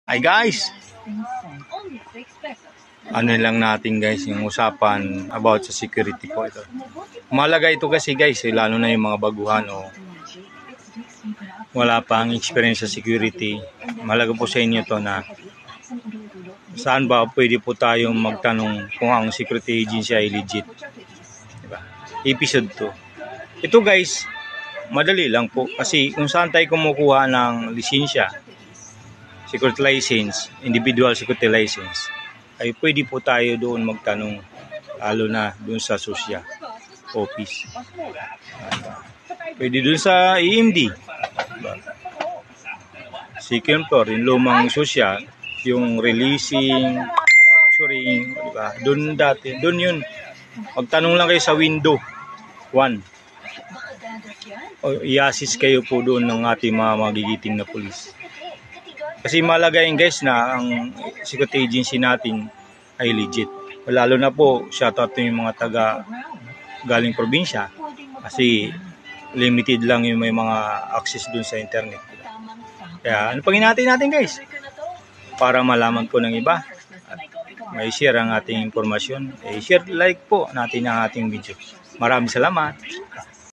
Hi guys! Ano lang natin guys yung usapan about sa security po ito. Malaga ito kasi guys, lalo na yung mga baguhan o wala pang experience sa security. Malaga po sa inyo to na saan ba pwede po tayong magtanong kung ang security agency ay legit. Diba? Episode 2. Ito guys, madali lang po kasi kung saan tayo kumukuha ng lisensya, security license, individual security license, ay pwede po tayo doon magtanong, lalo na doon sa SOSYA office. Pwede doon sa EMD. Second floor, yung lumang SOSYA, yung releasing, capturing, diba? Doon dati, doon yun. Magtanong lang kayo sa window 1. O i-assist kayo po doon ng ating mga magigiting na pulis. Kasi malagayin guys na ang security agency natin ay legit. Lalo na po, shoutout yung mga taga galing probinsya kasi limited lang yung may mga access dun sa internet. Kaya ano pang hinatid natin guys? Para malaman po ng iba at may share ang ating informasyon. Share, like po natin ang ating video. Maraming salamat.